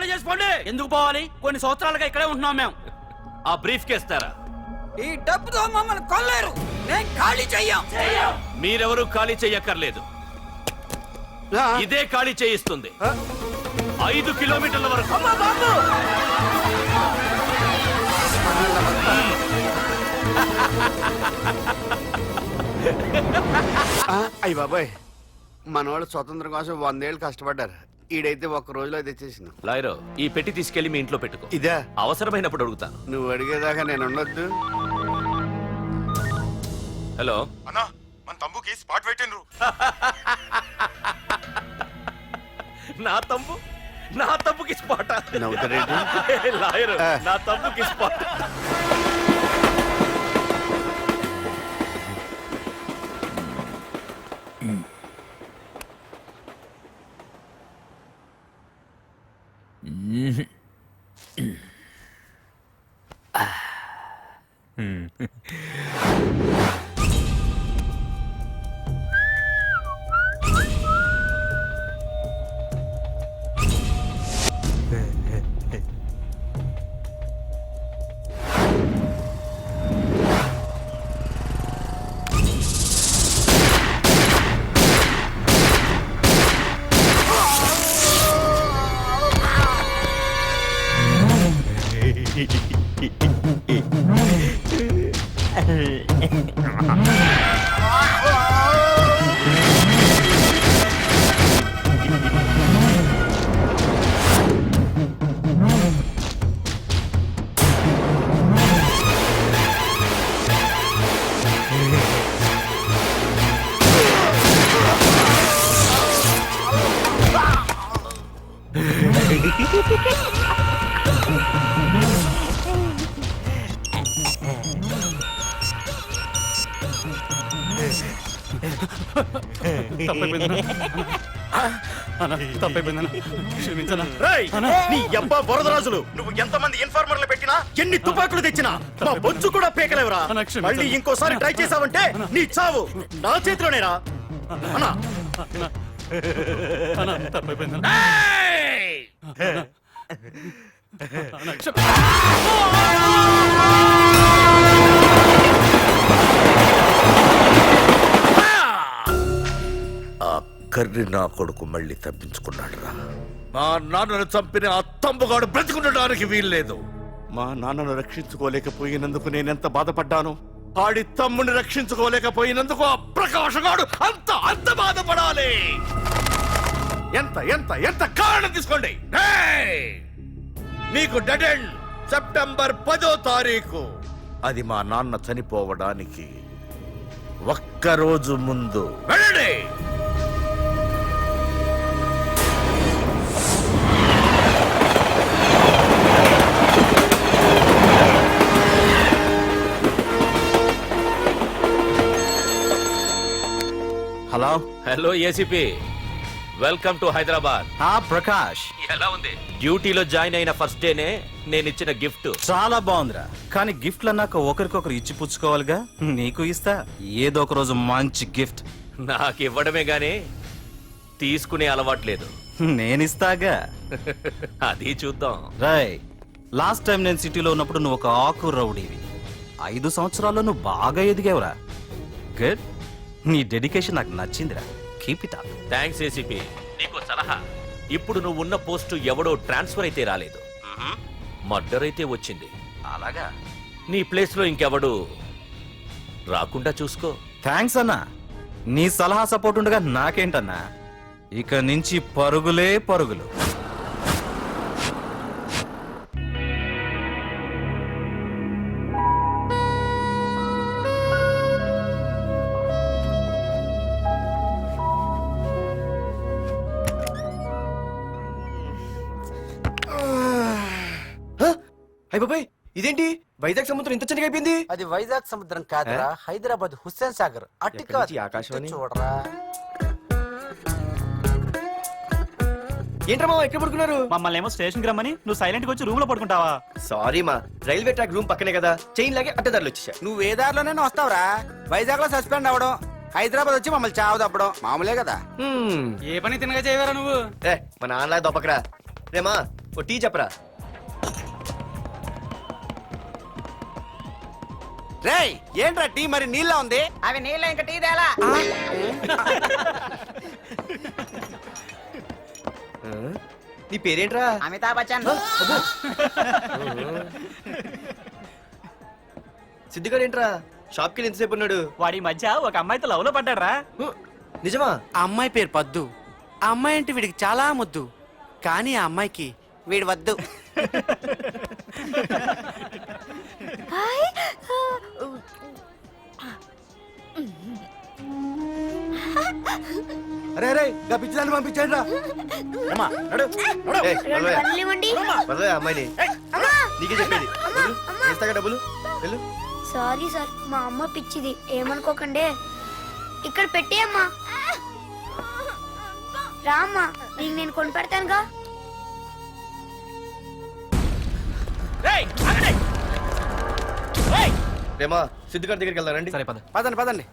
ఖాళీ చేసుకోండి. ఎందుకు పోవాలి? కొన్ని సంవత్సరాలుగా ఇక్కడే ఉంటున్నాం మేము. ఆ బ్రీఫ్ కేస్తారా? ఈ డబ్బుతో మమ్మల్ని కొల్లేరు. నేను ఖాళీ చెయ్యం. మీరెవరూ ఖాళీ చెయ్యక్కర్లేదు. ఇదే ఖాళీ చేయిస్తుంది. 5 కిలోమీటర్ల వరకు. అయ్య బాబాయ్, మనవాళ్ళు స్వతంత్రం కోసం 100 ఏళ్ళు కష్టపడ్డారు. ఈడైతే ఒక్క రోజులో తెచ్చేసిన. లాయరో, ఈ పెట్టి తీసుకెళ్లి మీ ఇంట్లో పెట్టుకో. ఇదే అవసరమైనప్పుడు అడుగుతాను. నువ్వు అడిగేదాకా నేను ఉండొద్దు. హలో అన్నా, మన తమ్ముకి స్పాట్ పెట్టిండ్రు. నా తమ్ముకి స్పాట్. నవ్వుతారేంటి? లాయరు, నా తమ్ముకి స్పాట్. వరదరాజులు, నువ్వు ఎంతమంది ఇన్ఫార్మర్లు పెట్టినా, ఎన్ని తుపాకులు తెచ్చినా మా బొచ్చు కూడా పేకలేవరా. మళ్ళీ ఇంకోసారి ట్రై చేసావంటే నీ చావు నా చేతిలోనేరా. కర్రి నా కొడుకు మళ్ళీ తప్పించుకున్నాడు రా. మా నాన్నను చంపిన ఆ తంబుగాడు బ్రతికుండడానికి వీల్లేదు. మా నాన్నను రక్షించుకోలేకపోయినందుకు నేనెంత బాధపడ్డాను, ఆడి తమ్ముని రక్షించుకోలేకపోయినందుకు ఆ ప్రకాశగాడు అంత బాధపడాలి. ఎంత ఎంత ఎంత కారణం తీసుకోండి. మీకు డెడ్ ఎండ్ సెప్టెంబర్ 10వ తారీఖు. అది మా నాన్న చనిపోవడానికి ఒక్కరోజు ముందు. వెళ్ళండి. Hello hello ACP, welcome to Hyderabad. Prakash, ఎలా ఉంది? డ్యూటీలో జాయిన్ అయిన ఫస్ట్ డేనే నేను ఇచ్చిన గిఫ్ట్ చాలా బాగుందిరా. కానీ గిఫ్ట్లు అన్నాక ఒకరికొకరు ఇచ్చి పుచ్చుకోవాలిగా. నీకు ఇస్తా ఏదో ఒక రోజు మంచి గిఫ్ట్. నాకు ఇవ్వడమే గానీ తీసుకునే అలవాట్లేదు. నేనిస్తాగా. అది చూద్దాం. రాయ్, లాస్ట్ టైం నేను సిటీలో ఉన్నప్పుడు నువ్వు ఒక ఆకు రౌడీవి. 5 సంవత్సరాల్లో నువ్వు బాగా ఎదిగావురా. గుడ్. నీ డెడికేషన్ నాకు నచ్చిందిరా. Keep it up. Thanks ACP. నీకు సలహా, ఇప్పుడు నువ్వు ఉన్న పోస్టు ఎవడో ట్రాన్స్ఫర్ అయితే రాలేదు, మర్డర్ అయితే వచ్చింది. అలాగా? నీ ప్లేస్ లో ఇంకెవడు రాకుండా చూసుకో. థ్యాంక్స్ అన్నా. నీ సలహా సపోర్ట్ ఉండగా నాకేంటన్నా, ఇక నుంచి పరుగులే పరుగులు. బాబాయ్, ఇదేంటి వైజాగ్ సముద్రం ఇంత చిన్నగా అయిపోయింది? అది వైజాగ్ సముద్రం కాదురా, హైదరాబాద్ హుస్సేన్ సాగర్. అట్టి ఆకాశవాణి చూడరా. ఏంట్రా ఎక్కడ పడుకున్నారు? మమ్మల్ని ఏమో స్టేషన్ కి రమ్మని నువ్వు సైలెంట్ గా వచ్చి రూమ్ లో పడుకుంటావా? సారీ మా, రైల్వే ట్రాక్ రూమ్ పక్కనే కదా, చైన్ లాగే అడ్డదారులు వచ్చేసా. నువ్వు ఏ దారిలోనే వస్తావురా. వైజాగ్ లో సస్పెండ్ అవ్వడం, హైదరాబాద్ వచ్చి మమ్మల్ని చావు తప్పడం మామూలే కదా. ఏ పని తినగా చేయవరా నువ్వు? మా నాన్నలా దొప్పకరా. రేమా ఓ టీ చెప్పరా. రేయ్ ఏంట్రా టీ మరి నీళ్ళ ఉంది? అవి నీళ్ళు ఇంకా టీ తేలా. నీ పేరేంట్రా? అమితాబ్ బచ్చన్. సిద్ధిగాడు ఏంట్రా షాప్కి వెళ్ళి ఎంతసేపు ఉన్నాడు? వాడి ఈ మధ్య ఒక అమ్మాయితో లవ్ లో పడ్డాడ్రా. నిజమా? ఆ అమ్మాయి పేరు పద్దు. ఆ అమ్మాయి అంటే వీడికి చాలా ముద్దు, కానీ ఆ అమ్మాయికి వీడు వద్దు. అరే అరే గా పిచ్చిదాన్ని పంపించండి రా. ఏమ్మా, నడు, నడు. ఏయ్, వదలవే. వదలవే ఆ అమ్మాయిని. నీకే చెప్పేది. వెళ్ళు. ఇస్తాగా డబ్బులు. వెళ్ళు. సారీ సార్, మా అమ్మ పిచ్చిది, ఏమనుకోకండి. ఇక్కడ పెట్టేయమ్మా. రామ్మా, నీకు నేను కొని పెడతానుగా. రేమా సిద్ధిగాడి దగ్గరికి వెళ్దాం రండి. సరే పద. పదండి పదండి.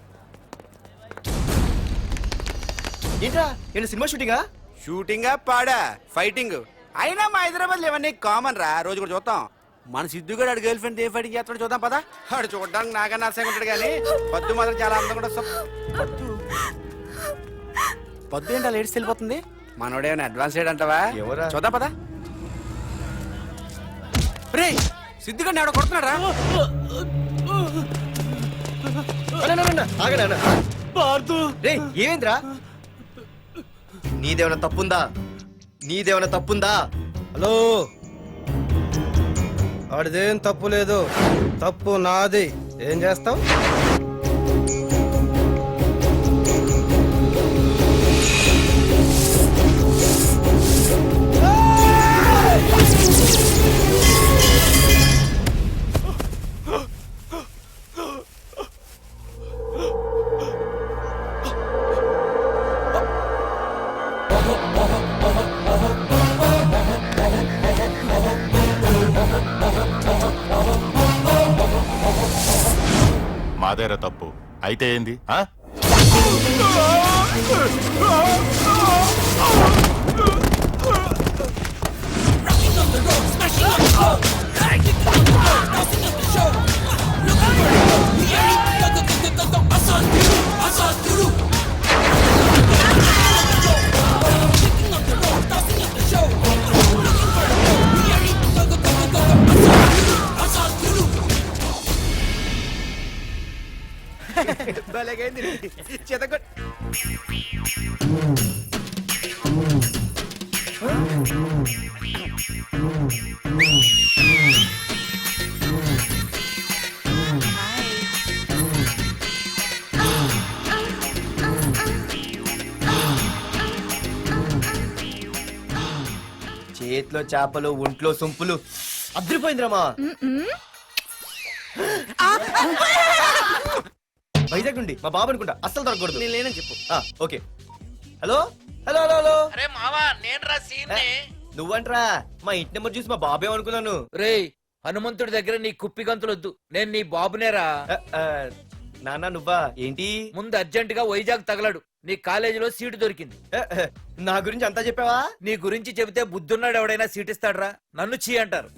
ఏంట్రా ఏంటి సినిమా షూటింగా? షూటింగా పాడా ఫైటింగ్ అయినా మా హైదరాబాద్ ఇవన్నీ కామన్ రా, రోజు కూడా చూద్దాం. మన సిద్ధుగాడు ఆడు గర్ల్ ఫ్రెండ్ ఏ ఫైటింగ్ చేస్తాడు చూద్దాం పదా. ఆడు చూడడానికి నాకన్నా అసహ్యంగా ఉంటాడు కానీ పద్దు మాత్రం చాలా అందంగా కూడా పద్దు ఏంటో లేడీస్ వెళ్ళిపోతుంది. మనోడేమైనా అడ్వాన్స్ అంటావా? ఎవరా? చూద్దాం పదా. రే సిద్ధుగాడిని ఆడ కొడుతున్నాడు రా. ఆగనా రే ఏమైందిరా? నీదేమైనా తప్పుందా? నీదేమైనా తప్పుందా? హలో, ఆడిదేం తప్పు లేదు, తప్పు నాది. ఏం చేస్తావు? మాదేరా తప్పు అయితే ఏంది? ఆ? భలేగైంది చేతకొ. చేతిలో చేపలు ఒంట్లో సొంపులు అదిరిపోయిందిరామా. వైజాగ్ నుండి మా బాబు అనుకుంటా, అస్సలు దొరకకూడదు. నేను లేనని చెప్పు. Okay. Hello hello hello hello. అరే మావా, నేను రా సీన్. నువ్వంట్రా మా ఇంటి నెంబర్ చూసి మా బాబే అనుకున్నాను. రేయ్, హనుమంతుడి దగ్గర నీ కుప్పి గంతులొద్దు, నేను నీ బాబునేరా. నాన్న నువ్వా? ఏంటి? ముందు అర్జెంట్ గా వైజాగ్ తగలడు, నీ కాలేజీలో సీటు దొరికింది. నా గురించి అంతా చెప్పావా? నీ గురించి చెబితే బుద్ధున్నాడు ఎవడైనా సీట్ ఇస్తాడ్రా? నన్ను చీ అంటారు.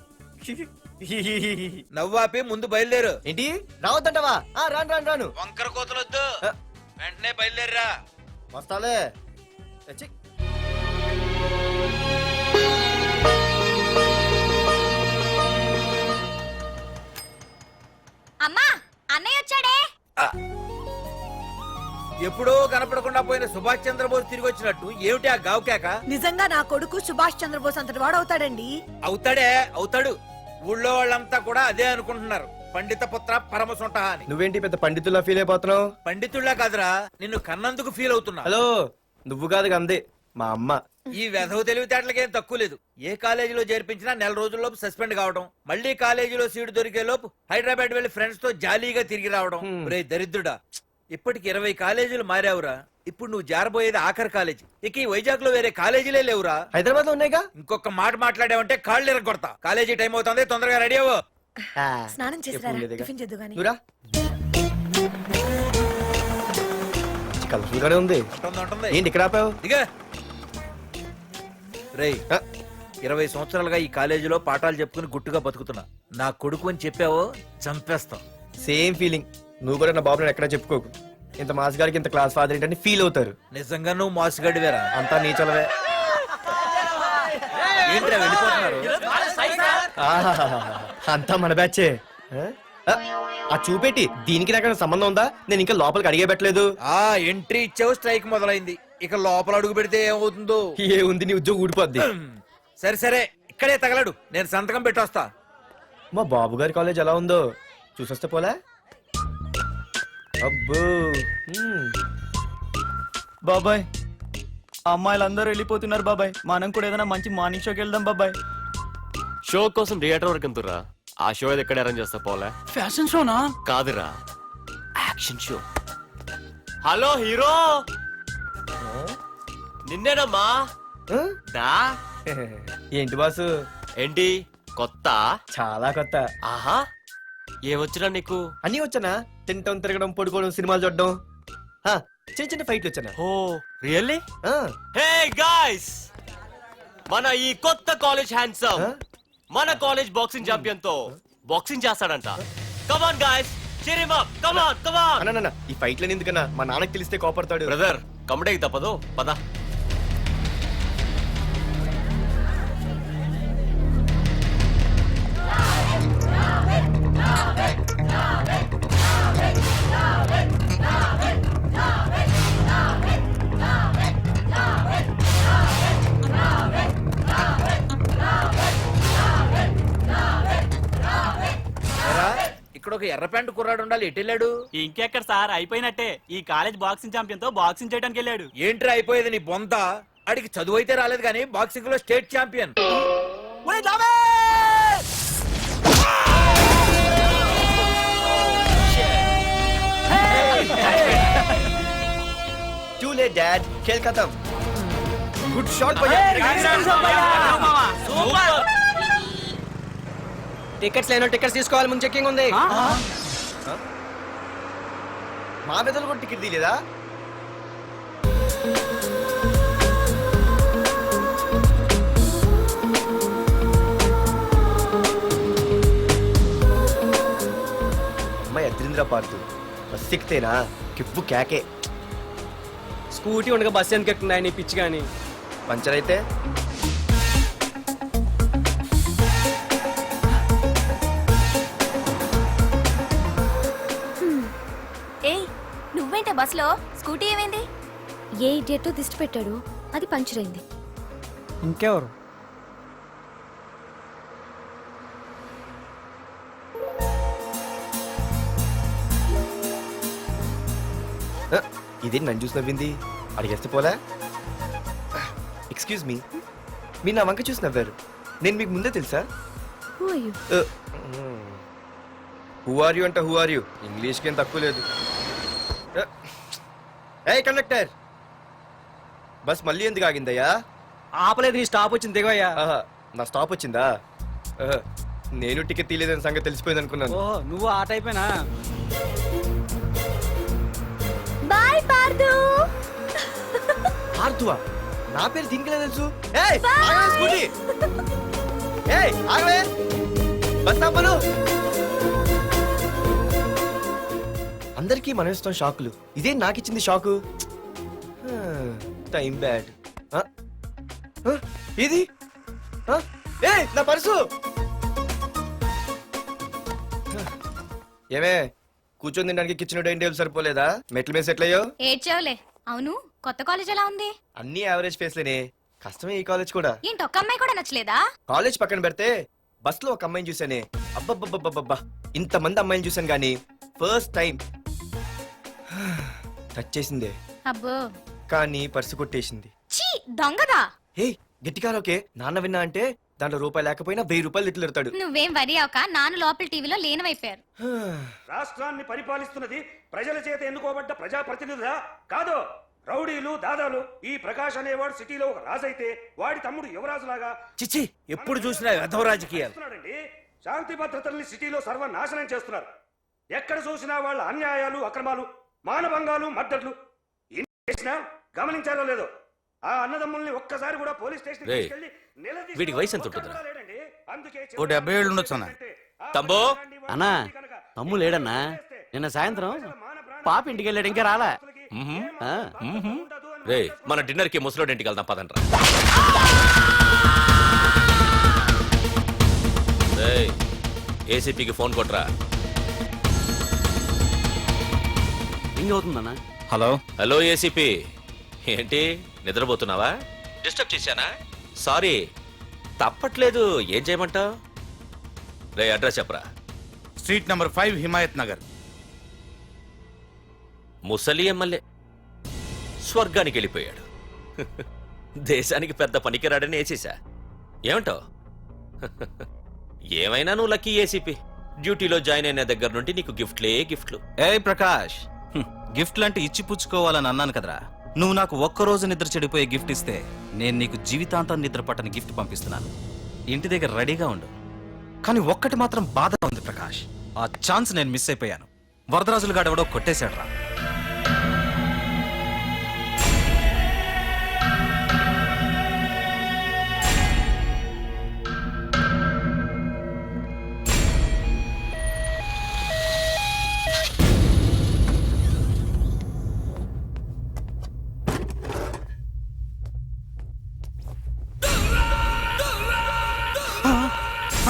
నవ్వాపి ముందు బయలుదేరు. ఏంటి రావద్దంటావా? రాను రాను రాను. వంకర కోతలొద్దు, వెంటనే బయలుదేరరా. వస్తాలే. ఛీ. అమ్మా, అన్నయ్య వచ్చాడే. ఎప్పుడో కనపడకుండా పోయిన సుభాష్ చంద్రబోస్ తిరిగి వచ్చినట్టు ఏమిటి ఆ గావుకేక? నిజంగా నా కొడుకు సుభాష్ చంద్రబోస్ అంతటి వాడు అవుతాడండి. అవుతాడే, అవుతాడు. ఊళ్ళో వాళ్ళంతా కూడా అదే అనుకుంటున్నారు, పండిత పుత్ర పరమ సొంట అని. నువ్వేంటి పెద్ద పండితుల్లా ఫీల్ అయిపోతున్నావు? పండితుళ్ళ కాదురా, నిన్ను కన్నందుకు ఫీల్ అవుతున్నా. హలో, నువ్వు కాదు అందే మా అమ్మ. ఈ వెధవ తెలివితేటలకేం తక్కువ లేదు. ఏ కాలేజీలో చేర్పించినా నెల రోజుల్లోపు సస్పెండ్ కావడం, మళ్ళీ కాలేజీలో సీటు దొరికే లోపు హైదరాబాద్ వెళ్లి ఫ్రెండ్స్ తో జాలీగా తిరిగి రావడం. రే దరిద్రుడా, ఇప్పటికి 20 కాలేజీలు మారావురా. ఇప్పుడు నువ్వు జారబోయేది ఆఖరి కాలేజీ. ఇక ఈ వైజాగ్ లో వేరే కాలేజీలే లేవురా. హైదరాబాద్ లో ఉన్నాయిగా. ఇంకొక మాట మాట్లాడావంటే కాళ్ళు ఎరగొడతా. కాలేజీ టైం అవుతుంది, తొందరగా రెడీ అవ్వు. స్నానం చేసి ఎప్పుడు లేదుగా. టిఫిన్ చేద్దు గాని. నువ్వురా. కలర్ఫుల్ గానే ఉంది. ఉంటుంది, ఉంటుంది. ఏంటి ఇక్కడ ఆపావు? దిగా. రేయ్, 20 సంవత్సరాలుగా ఈ కాలేజీలో పాఠాలు చెప్పుకుని గుట్టుగా బతుకుతున్నా. నా కొడుకు అని చెప్పావో చంపేస్తాం. Same feeling. నువ్వు కూడా నా బాబు ఎక్కడ చెప్పుకోకు. ఇంత మాస్ గారికి ఇంత క్లాస్ ఫాదర్ ఏంటని ఫీల్ అవుతారు. నిజంగా నువ్వు మాసుగడివేరా? అంతా నీ చలవే. ఏంట్రా వెళ్ళిపోతున్నారు? ఆహాహాహా. అంతా మన బ్యాచే. ఆ చూపెట్టి దీనికి నాకు సంబంధం ఉందా? నేను ఇంకా లోపలికి అడిగే పెట్టలేదు. ఆ ఎంట్రీ ఇచ్చావు, స్ట్రైక్ మొదలైంది. ఇక లోపల అడుగు పెడితే ఏమవుతుందో. ఏ ఉంది, నీ ఉద్యోగం ఊడిపోద్ది. సరే సరే, ఇక్కడే తగలడు, నేను సంతకం పెట్టొస్తా. మా బాబు గారి కాలేజ్ ఎలా ఉందో చూసొస్తే పోలే. అబ్బో. బాబాయ్, అమ్మాయిలందరూ వెళ్ళిపోతున్నారు బాబాయ్. మనం కూడా ఏదైనా మంచి మార్నింగ్ షోకి వెళ్దాం బాబాయ్. షో కోసం థియేటర్ వరకు ఎంతురా? ఆ షో ఏది ఎక్కడ అరేంజ్ చేస్తా పోలే? ఫ్యాషన్ షోనా? కాదురా, యాక్షన్ షో. హలో హీరో, నిన్నేనమ్మా. ఆ? దా. ఏంటి బాసు? ఏంటి కొత్త? చాలా కొత్త. ఆహా, ఏమొచ్చినా నీకు? అన్నీ వచ్చానా? తింటం, తిరగడం, పడుకోవడం, సినిమాలు చూడడం. ఆ, చిన్న చిన్న ఫైట్లు వచ్చానా? ఓ రియల్లీ? ఆ, హే గాయ్స్, మన ఈ కొత్త కాలేజ్ హ్యాండ్సమ్ ఆ? మన కాలేజ్ బాక్సింగ్ ఛాంపియన్ తో బాక్సింగ్ చేస్తాడంట. Come on guys, cheer him up. కమాన్ కమాన్. అన్న ఈ ఫైట్లని ఎందుకన్నా? మా నాన్నకి తెలిస్తే కోపడతాడు. బ్రదర్, కమడేకి తప్పదు, పద. ఇక్కడ ఒక ఎర్ర ప్యాంటు కుర్రాడు ఉండాలి, ఎటు వెళ్ళాడు? ఇంకెక్కడ సార్, అయిపోయినట్టే. ఈ కాలేజ్ బాక్సింగ్ ఛాంపియన్ తో బాక్సింగ్ చేయడానికి వెళ్ళాడు. ఏంట్రా అయిపోయేది నీ బొంత? అడిగి చదువు అయితే రాలేదు కానీ బాక్సింగ్ లో state champion. Too late, Dad. खेल खत्म. Good shot, టికెట్స్ లేనో టికెట్స్ తీసుకోవాలి, ముందు చెక్కింగ్ ఉంది. మా పెద్దలు కూడా టికెట్ తీయలేదా? అమ్మాయి అద్రింద్ర పార్తు బస్ ఎక్కితేనా కిప్పు కేకే. స్కూటీ ఉండగా బస్సు ఎందుకు ఎక్కుతున్నాయి నీ పిచ్చి కానీ? పంచర్ అయితే ఏయ్, నువ్వేంటే బస్సులో? స్కూటీ ఏమైంది? ఏ ఇడియట్ దిష్టి పెట్టాడు, అది పంచర్ అయింది. ఇంకెవరు? ఇదే నన్ను చూసి నవ్వింది. అడిగేస్తే పోలే. ఎక్స్క్యూజ్ మీ, మీరు నా వంక చూసి నవ్వారు. నేను మీకు ముందే తెలుసా? హూ ఆర్ యూ అంటే హూ ఆర్ యూ, ఇంగ్లీష్కి ఏం తక్కువ లేదు. ఏ కండక్టర్, బస్ మళ్ళీ ఎందుకు ఆగిందయ్యా? ఆపలేదు, నీ స్టాప్ వచ్చింది, దిగోయ్యా. ఆహా, నా స్టాప్ వచ్చిందా? ఆహా, నేను టికెట్ తీయలేదని సంగతి తెలిసిపోయింది అనుకున్నాను. ఓహో, నువ్వు ఆ టైపేనా? బాయ్ పార్దు. ఆర్తువా? నా పేరు దీనికి తెలుసు. ఏయ్, ఆగవే స్కూటీ. ఏయ్, ఆగవే. బస్ ఆపను. అందరికీ మనం ఇస్తాం షాకులు, ఇదే నాకు ఇచ్చింది షాకు. Time bad. ఇది ఏయ్, నా పర్సు. ఏమే, కూర్చొని తినడానికి కిచెన్ డైనింగ్ టేబుల్ సరిపోలేదా? మెట్ల మీద సెట్ అయ్యో. ఏడ్చావులే. అవును, కొత్త కాలేజ్ ఎలా ఉంది? అన్ని యావరేజ్ ఫేస్లేనే. కష్టమే ఈ కాలేజ్ కూడా. ఏంటి, ఒక్క అమ్మాయి కూడా నచ్చలేదా? కాలేజ్ పక్కన పెడితే బస్ లో ఒక అమ్మాయిని చూసానే, అబ్బబ్బబ్బబ్బబ్బా, ఇంతమంది అమ్మాయిని చూసాను గానీ ఫస్ట్ టైం టచ్ చేసిందే. అబ్బో, కానీ పర్సు కొట్టేసింది. చీ దొంగదా. హే, గట్టిగా ఓకే. నాన్న విన్నా అంటే దాంట్లో రూపాయి లేకపోయినా 1000 రూపాయలు తిట్లు. నువ్వేం వరి అవక, నాన్న లోపల టీవీలో లేనవైపోయారు. రాష్ట్రాన్ని పరిపాలిస్తున్నది ప్రజల చేత ఎన్నుకోబడ్డ ప్రజాప్రతినిధులా కాదు, రౌడీలు దాదాలు. ఈ ప్రకాష్ అనేవాడు సిటీలో ఒక రాజైతే వాడి తమ్ముడు యువరాజులాగా చిచ్చి, ఎప్పుడు చూసినా వెధవ రాజకీయాలు. చేస్తున్నాడండి. శాంతి భద్రతల్ని సిటీలో సర్వనాశనం చేస్తున్నారు. ఎక్కడ చూసినా వాళ్ళ అన్యాయాలు, అక్రమాలు, మానభంగాలు, మద్దతులు. ఇన్ని చేసినా గమనించారో లేదో, ఆ అన్నదమ్ముల్ని ఒక్కసారి కూడా పోలీస్ స్టేషన్ రేయ్, వీడికి వయసు ఎంత ఉంటుందిరా? ఓ 70 ఏళ్ళు ఉండొచ్చు అన్న. తమ్ముడు అన్నా తమ్ము లేడన్నా, నిన్న సాయంత్రం పాప ఇంటికి వెళ్ళాడు, ఇంకా రాలా. ఆ. రే మన డిన్నర్ కి ముసలోడి ఇంటికి వెళ్దాం పదండ్రా. రేయ్, ఏసీపీకి ఫోన్ కొట్రా. రింగ్ అవుతుందన్నా. హలో. హలో ఏసీపీ, ఏంటి నిద్రపోతున్నావా? డిస్టర్బ్ చేశానా? సారీ, తప్పట్లేదు. ఏం చేయమంటావు? రే అడ్రస్ చెప్పరా. Street number 5 Himayat Nagar. ముసలి ఎమ్మెల్యే స్వర్గానికి వెళ్ళిపోయాడు. దేశానికి పెద్ద పనికిరాడని వేసేసా. ఏమంటావు? ఏమైనా నువ్వు లక్కీ ఏసీపీ. డ్యూటీలో జాయిన్ అయిన దగ్గర నుండి నీకు గిఫ్ట్లు. ఏ ప్రకాష్, గిఫ్ట్ లాంటి ఇచ్చి పుచ్చుకోవాలని అన్నాను కదరా. నువ్వు నాకు ఒక్కరోజు నిద్ర చెడిపోయే గిఫ్ట్ ఇస్తే నేను నీకు జీవితాంతం నిద్ర పట్టని గిఫ్ట్ పంపిస్తున్నాను. ఇంటి దగ్గర రెడీగా ఉండు. కానీ ఒక్కటి మాత్రం బాధగా ఉంది ప్రకాష్, ఆ ఛాన్స్ నేను మిస్ అయిపోయాను. వరదరాజులు గాడెవడో కొట్టేశాడ్రా.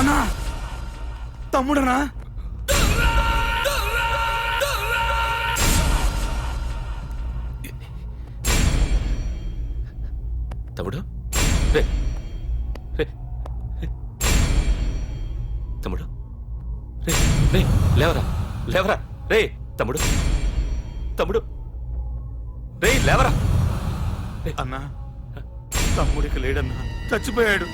అన్నా తమ్ముడనా? తమ్ముడు రే రే రే. తమ్ముడు రే రే లేవరా లేవరా రే తమ్ముడు రే లేవరా. అన్నా తమ్ముడికి లేడన్నా, చచ్చిపోయాడు.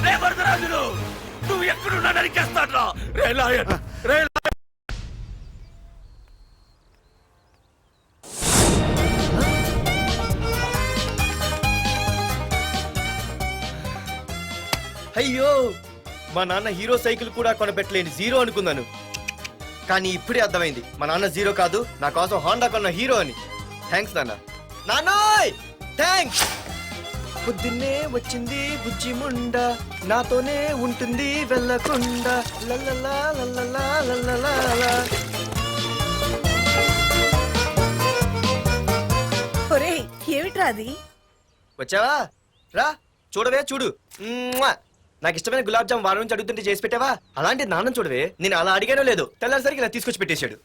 రే వరదరాజులు, నువ్వు ఎక్కడున్నా నరికేస్తాడ్రా. రే లాయర్, రే లాయర్. అయ్యో, మా నాన్న హీరో సైకిల్ కూడా కొనబెట్టలేని జీరో అనుకున్నాను. కానీ ఇప్పుడే అర్థమైంది, మా నాన్న జీరో కాదు, నా కోసం హాండా కొన్న హీరో అని. థ్యాంక్స్ నాన్న. నాన్నోయ్ థ్యాంక్స్. పొద్దున్నే వచ్చింది బుజ్జి ముండ, నాతోనే ఉంటుంది వెళ్ళకుండా. లల్లలా లల్లలా లల్లలా. ఒరేయ్ ఏమిట్రా అది? వచ్చావా? రా చూడవే, చూడు. మ్మ్వా! నాకు ఇష్టమైన గులాబ్ జామ్ వారం నుంచి అడుగుతుంటే చేసి పెట్టావా? అలాంటి నాన్న చూడవే, నేను అలా అడిగానో లేదో తెల్లారిసరికి ఇలా తీసుకొచ్చి పెట్టేశాడు.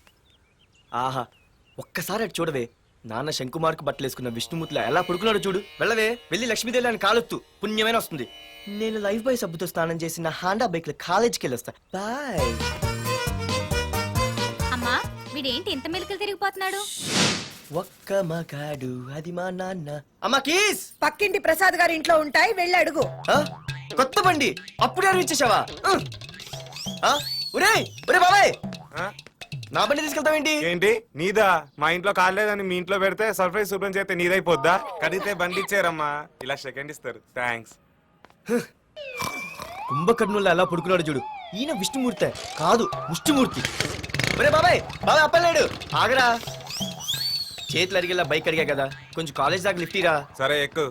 ఆహా, ఒక్కసారి అటు చూడవే, నాన్న శంకుమార్కు బట్టలు వేసుకున్న విష్ణుమూర్తిలా ఎలా పడుకున్నాడు చూడు. వెళ్ళవే, వెళ్ళి లక్ష్మీదేవి అని కాలొత్తు, పుణ్యమైన వస్తుంది. నేను లైఫ్ బాయ్ సబ్బుతో స్నానం చేసి నా హాండా బైక్ లో కాలేజీకి వెళ్ళొస్తా. బాయ్. అమ్మా, వీడేంటి ఇంత మెలికలు తిరిగిపోతున్నాడు? ఒక్క మగాడు అది మా నాన్న. అమ్మా కీస్. పక్కింటి ప్రసాద్ గారి ఇంట్లో ఉంటాయి, వెళ్ళి అడుగు. ఆ? కొత్త బండి అప్పుడే అరివిచ్చేసావా? ఒరే బాబాయ్, నా బండి తీసుకెళ్తావేంటి? ఏంటి నీదా? మా ఇంట్లో కాలేదని మీ ఇంట్లో పెడితే సర్ప్రైజ్ శుభ్రం చేస్తే నీదైపోద్దా? కడిగితే బండి ఇచ్చారమ్మా, ఇలా సెకండ్ ఇస్తారు. థ్యాంక్స్. కుంభకర్ణుల్లో ఎలా పడుకున్నాడు చూడు. ఈయన విష్ణుమూర్తి కాదు, ముష్టిమూర్తి. ఒరే బాబాయ్, అప్పలేడు, ఆగరా. చేతులు అడిగేలా బైక్ అడిగా కదా, కొంచెం కాలేజ్ దాకా లిఫ్ట్ ఇరా. సరే ఎక్కు.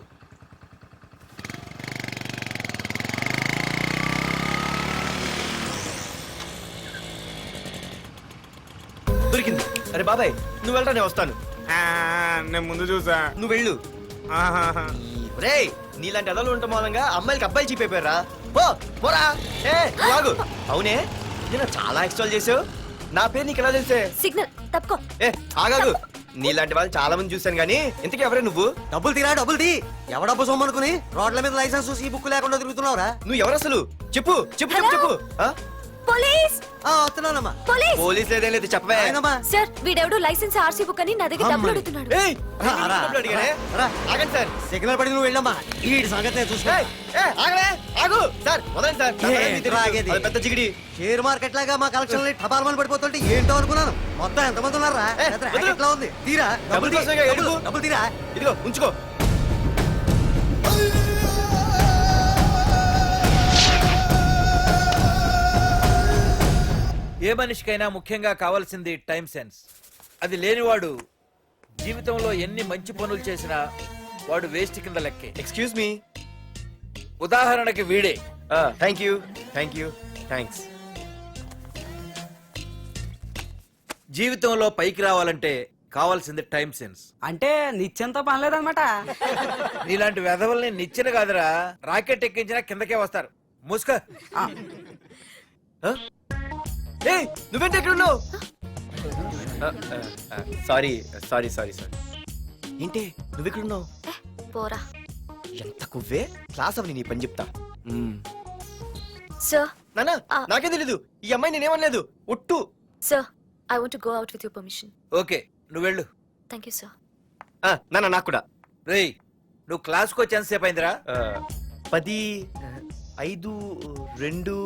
దొరికింది. అరే బాబాయ్, నువ్వు వెళ్ళరా, నేను వస్తాను. నేను ముందు చూసా. నువ్వు వెళ్ళు. రే, నీలాంటి ఎదలు ఉండటం మూలంగా అమ్మాయిలకి అబ్బాయిలు చీపైపోయారా? పోరా. ఏ నువ్వు ఆగు. అవునే, నేను చాలా ఎక్స్ట్రాల్ చేసావు. నా పేరు నీకు ఎలా తెలిసే? సిగ్నల్ తప్పుకో. ఏ ఆగాగు. నీలాంటి వాళ్ళు చాలా మంది చూశాను గానీ ఇంతకీ ఎవరే నువ్వు? డబ్బులు తీరా, డబ్బులు తీ. ఎవడబ్బు సొమ్మనుకుని రోడ్ల మీద లైసెన్స్ చూసి ఈ బుక్ లేకుండా తిరుగుతున్నావురా? నువ్వు ఎవరు అసలు? చెప్పు చెప్పు చెప్పు చెప్పు. పోలీస్! వస్తున్నానమ్మా. పోలీస్! పోలీస్ లేదేం లేదు, చెప్పవే. సార్, వీడెవడో లైసెన్స్ ఆర్సీ బుక్ అని నా దగ్గర డబ్బులు అడుగుతున్నాడు. ఏయ్, డబ్బులు అడిగానే? ఆగండి సార్. సిగ్నల్ పడి నువ్వు వెళ్ళమ్మా, ఈ సంగతి చూసుకో. ఆగవే, ఆగు సార్, వదండి సార్. నా ఏంటి తెలుసు. ఆగేది? అది పెద్ద జిగిడి. షేర్ మార్కెట్ లాగా మా కలెక్షన్ టపాల్మని పడిపోతుంటే ఏంటో అనుకున్నాను. మొత్తం ఎంతమంది ఉన్నారా? ఎట్లా ఉంది? తీరా డబ్బులు కోసమేగా ఏడుపు. డబ్బులు తీరా. ఇదిగో ఉంచుకో. ఏ మనిషికైనా ముఖ్యంగా కావాల్సింది టైం సెన్స్. అది లేనివాడు జీవితంలో ఎన్ని మంచి పనులు చేసినా వాడు వేస్ట్ కింద లెక్కే. Excuse me. ఉదాహరణకి వీడే. Thank you thanks. జీవితంలో పైకి రావాలంటే కావాల్సింది టైం సెన్స్. అంటే నిత్యంతో పనిలేదన్నమాట. నీలాంటి వెధవల్ని నిచ్చిన కాదురా, రాకెట్ ఎక్కించినా కిందకే వస్తారు. ముసుక. ఏయ్ నువ్వేంటి ఎక్కడ ఉన్నావు? సారీ. ఏంటి నువ్వు ఇక్కడ ఉన్నావు? పోరా. ఎంత కువ్వే. క్లాస్ అవని నీ పని చెప్తా. సార్ నానా నాకేం తెలీదు. ఈ అమ్మాయి నేనేమనలేదు. ఒట్టు. Sir I want to go out with your permission. Okay, నువ్వు వెళ్ళు. Thank you sir. నానా నాకు కూడా. రేయ్, నువ్వు క్లాస్కి వచ్చి ఎంతసేపు అయిందిరా? 10, 5, 2,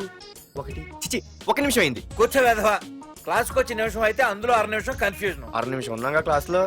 1 చిచి 1 నిమిషం అయింది. కూర్చో వెధవా. క్లాస్కి వచ్చి నిమిషం అయితే అందులో 6 నిమిషం కన్ఫ్యూజన్. 6 నిమిషం ఉన్నాగా క్లాస్ లో.